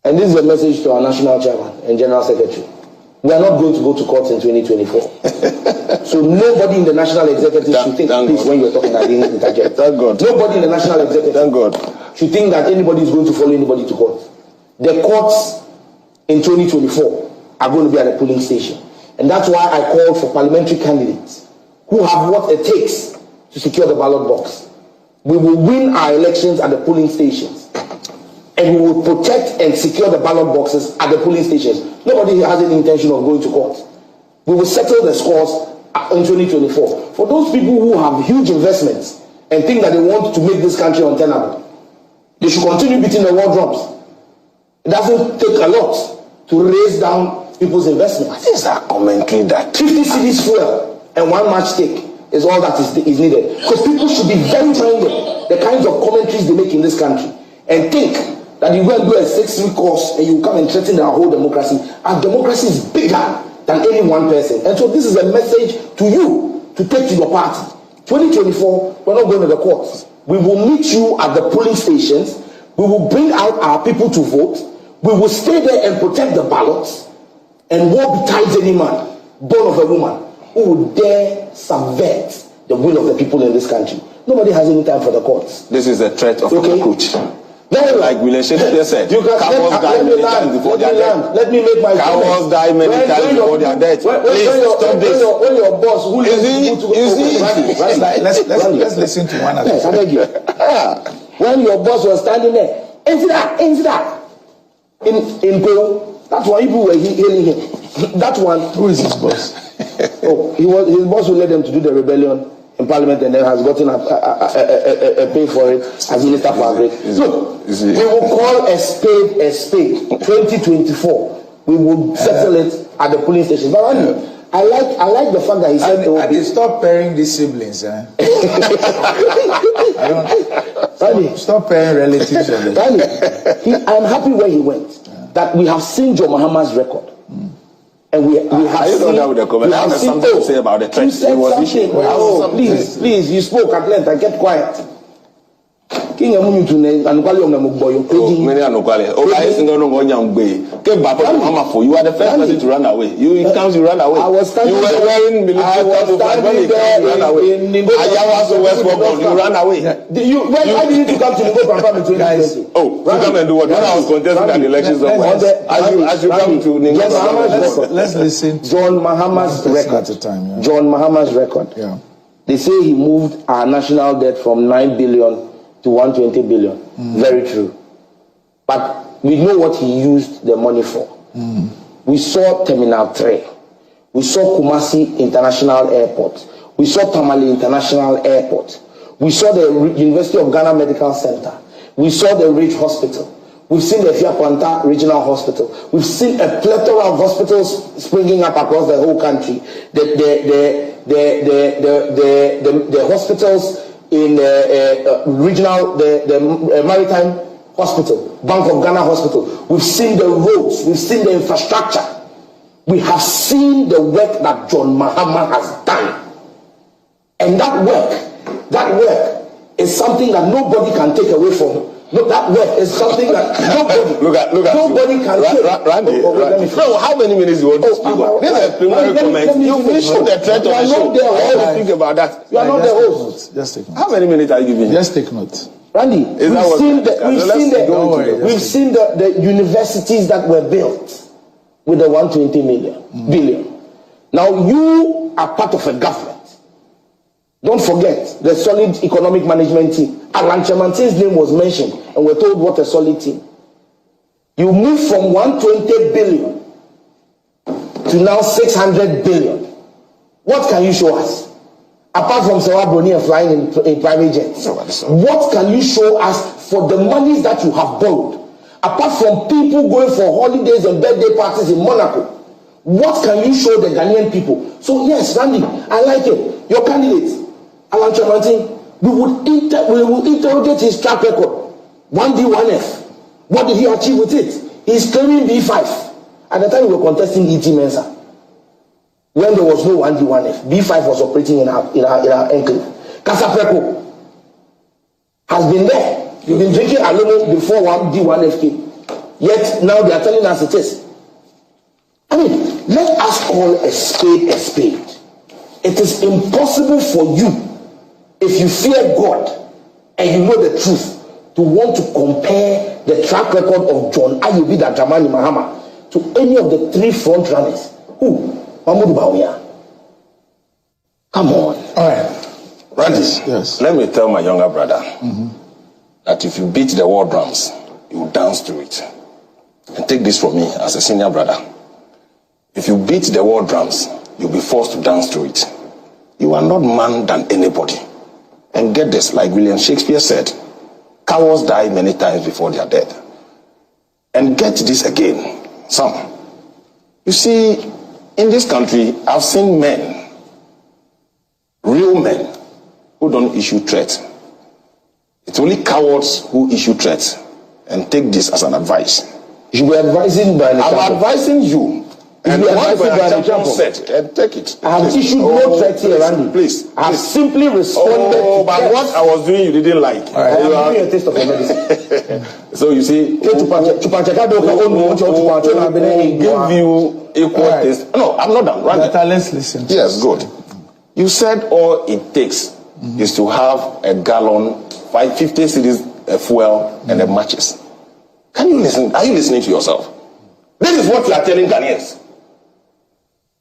And this is a message to our national chairman and general secretary. We are not going to go to court in 2024. So nobody in the national executive should think, please, when you're talking, I didn't interject. Thank God. Nobody in the national executive Thank God. should think that anybody is going to follow anybody to court. The courts in 2024 are going to be at the polling station. And that's why I called for parliamentary candidates who have what it takes to secure the ballot box. We will win our elections at the polling stations. And we will protect and secure the ballot boxes at the polling stations. Nobody has any intention of going to court. We will settle the scores in 2024. For those people who have huge investments and think that they want to make this country untenable, they should continue beating the war drums. It doesn't take a lot to raise down people's investments. What is that commentary that 50 cedis fuel and 1 matchstick is all that is needed? Because people should be very minded the kinds of commentaries they make in this country and think that you go and do a 6-week course and you come and threaten our whole democracy. Our democracy is bigger than any one person. And so this is a message to you to take to your party. 2024, we're not going to the courts. We will meet you at the polling stations. We will bring out our people to vote. We will stay there and protect the ballots. And woe betides any man, born of a woman, who would dare subvert the will of the people in this country. Nobody has any time for the courts. this is a threat of a coach? Very Like William Shakespeare said, you can cowards die many times before their death. Let me make my Cowards die many times before their death. Please stop this. When your boss who Let's listen to one yes, I another. beg you. When your boss was standing there, in Peru, that's why people were hailing him. That one. Who is his boss? His boss will let them to do the rebellion in Parliament and then has gotten a pay for it as Minister for Agri. Look, we will call a spade a spade. 2024, we will settle it at the polling station. But I like the fact that he said I did stop pairing these siblings. Stop pairing relatives. I'm happy where he went. That we have seen John Mahama's record. And we have seen that with a comment. I have something to say about the threat. You said something. Oh, please, you spoke at length. I kept quiet. King Amunyutune and Kwali Onamuboyo. Many Anukwale. Oh, I isn't going to go young bay. Came back on Mama for you are the first person to run away. You run away. I was standing you were wearing military camouflage when you ran away. Ayawas West Bobble, you ran away. Why did you come to Nigo Pampa in 2020? Oh, to come and do what? When I was contesting the elections of West. As you come to Nigo. Let's listen to John Mahama's record. John Mahama's record. Yeah. They say he moved our national debt from 9 billion to 120 billion. Very true. But we know what he used the money for. We saw Terminal 3. We saw Kumasi International Airport. We saw Tamale International Airport. We saw the University of Ghana Medical Center. We saw the Ridge Hospital. We've seen the Fiapanta Regional Hospital. We've seen a plethora of hospitals springing up across the whole country. The hospitals in regional, the Maritime Hospital, Bank of Ghana Hospital. We've seen the roads. We've seen the infrastructure. We have seen the work that John Mahama has done. And that work is something that nobody can take away from him. Look, that work is something that nobody can take. Randy, how many minutes do you want to speak about? This is a preliminary comment. You finished the threat of the show. How do you think about that? You are not the host. Just take note. How many minutes are you giving? Just take note. Randy, we've seen the universities that were built with the 120 billion. Now you are part of a government. Don't forget the solid economic management team. Alan Chamantin's name was mentioned, and we're told what a solid team. You move from 120 billion to now 600 billion. What can you show us? Apart from Sewa Broni and flying in private jets. What can you show us for the monies that you have borrowed? Apart from people going for holidays and birthday parties in Monaco. What can you show the Ghanaian people? So yes, Randy, I like it. Your candidate, Alan Chamantin, we will interrogate his track record. 1D, 1F. What did he achieve with it? He's claiming B5. At the time we were contesting ET Mensa. When there was no 1D, 1F. B5 was operating in our enclave. Casapreco has been there. You've been drinking alone before 1D, 1F came. Yet now they are telling us it is. I mean, let us call a spade a spade. It is impossible for you, if you fear God and you know the truth, to want to compare the track record of John Ayebi Dramani Mahama to any of the three front runners. Who? Mahmoud Bawumia. Come on. All right. Randy, yes. Let me tell my younger brother that if you beat the war drums, you will dance to it. And take this from me as a senior brother. If you beat the war drums, you'll be forced to dance to it. You are not man than anybody. And get this, like William Shakespeare said, cowards die many times before they are dead. And get this again, Sam. You see, in this country, I've seen men, real men, who don't issue threats. It's only cowards who issue threats. And take this as an advice. You were advising by the I'm advising you. And what the champion said, and take it. I have issued no threat here, Randy. Please. I have simply responded. Oh, but what I was doing, you didn't like. I am giving you a taste of your medicine. So you see, give you equal taste. No, I'm not done. Randy. Let's listen. Yes, good. You said all it takes is to have a gallon, 50 cedis fuel, and the matches. Can you listen? Are you listening to yourself? This is what you are telling Ghanaians.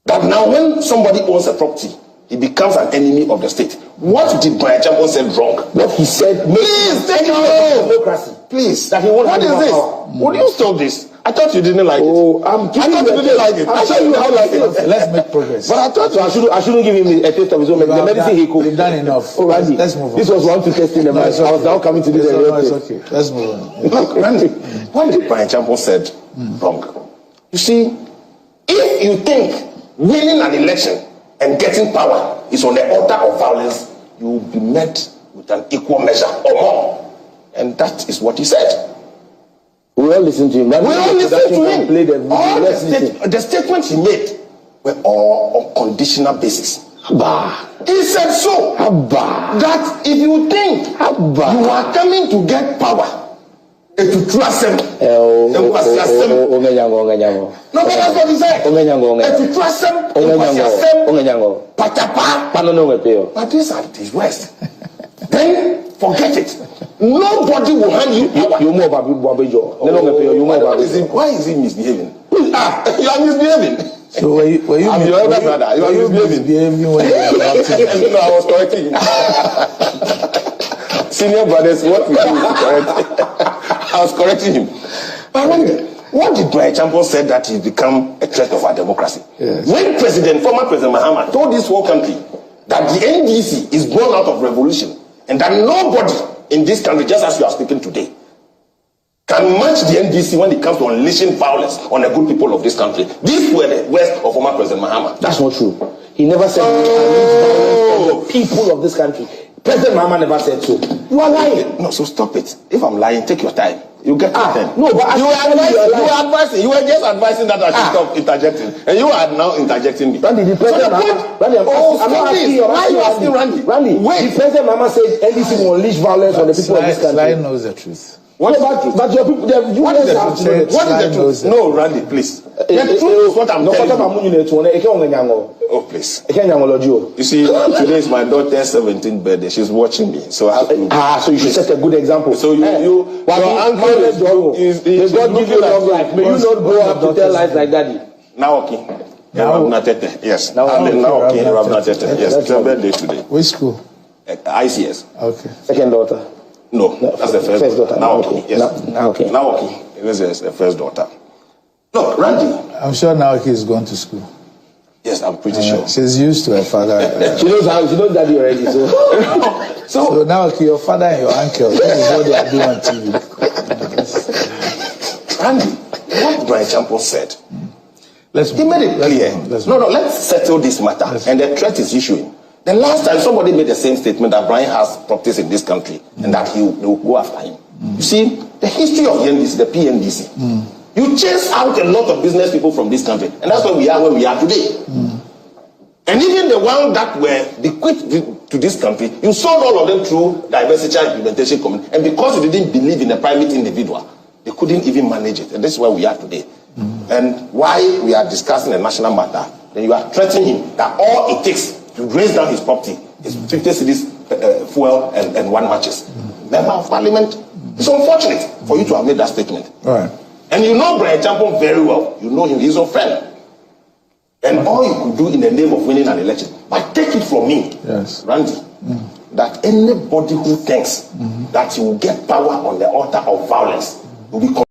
That now when somebody owns a property, he becomes an enemy of the state. What did Brian Champion say wrong? What he said, please take it away. Democracy. Please. That he won't what is this? Would you stop this? I thought you didn't like it. I thought you didn't like it. I thought you how like it. Let's make progress. But I thought I shouldn't give him a taste of his own medicine. The medicine he could. We've done enough. Oh, Randy, let's move on. This was one to test in the match. I was now coming to this. It's okay. Let's move on. Look, Randy, what did Brian Champion said wrong? You see, if you think winning an election and getting power is on the altar of violence, you will be met with an equal measure or more. And that is what he said. We all listen to him. We all listen to him. All the statements he made were all on conditional basis. He said so. That if you think you are coming to get power, to trust him. No, but that's what he said. To trust him. But these are his words. Then forget it. Nobody will hand you power. Why is he misbehaving? You are misbehaving. So were you I'm your elder brother. You are misbehaving. When you No, I was correcting him. Senior brothers, what we do is correct. I was correcting him. But what did Brian Champion say that he's become a threat of our democracy? Yes. When former President Mahama told this whole country that the NDC is born out of revolution and that nobody in this country, just as you are speaking today, can match the NDC when it comes to unleashing violence on the good people of this country. These were the words of former President Mahama. That's not true. He never said violence on the people of this country. President Mahama never said so. You are lying. No, so stop it. If I'm lying, take your time. You get your time. No, but you were advising. You were just advising that I should stop interjecting, and you are now interjecting me. Randy, the president. Randy, I'm not asking you. Why are you asking Randy? Randy, wait. The president Mahama said NDC will unleash violence on the people of this country. Sly knows the truth. What but your people, what is the truth? What is the truth? No, Randy, please. The truth is what I'm telling you. Oh, please. You see, today is my daughter's 17th birthday. She's watching me, so I have to. So you should set a good example. So your uncle is God give you long life. May you not grow up to tell lies like daddy. Now, okay. Yes. Now, okay. Yes. It's her birthday today. Which school? ICS. Okay. Second daughter. No, that's the first daughter. Now, okay. Yes. Now, okay. Now, okay. This is the first daughter. Look, Randy. I'm sure Naoki is going to school. Yes, I'm pretty sure. She's used to her father. She knows daddy already. So Naoki, your father and your uncle, this is what they are doing on TV. Randy, what Brian Champion said, he made it clear. Let's settle this matter. And the threat is issuing. The last time somebody made the same statement that Brian has properties in this country and that he will go after him. You see, the history of the NDC, the PNDC, you chase out a lot of business people from this country, and that's why we are where we are today. And even the ones that were bequeathed to this country, you sold all of them through diversity and implementation committee. And because you didn't believe in a private individual, They couldn't even manage it. And this is where we are today. And why we are discussing a national matter, then you are threatening him that all it takes to raise down his property is 50 cedis fuel and 1 matches. Member of Parliament, it's unfortunate for you to have made that statement. Right. And you know Brian Champon very well. You know him, he's your friend. And all you could do in the name of winning an election, but take it from me, yes, Randy, that anybody who thinks that he will get power on the altar of violence will be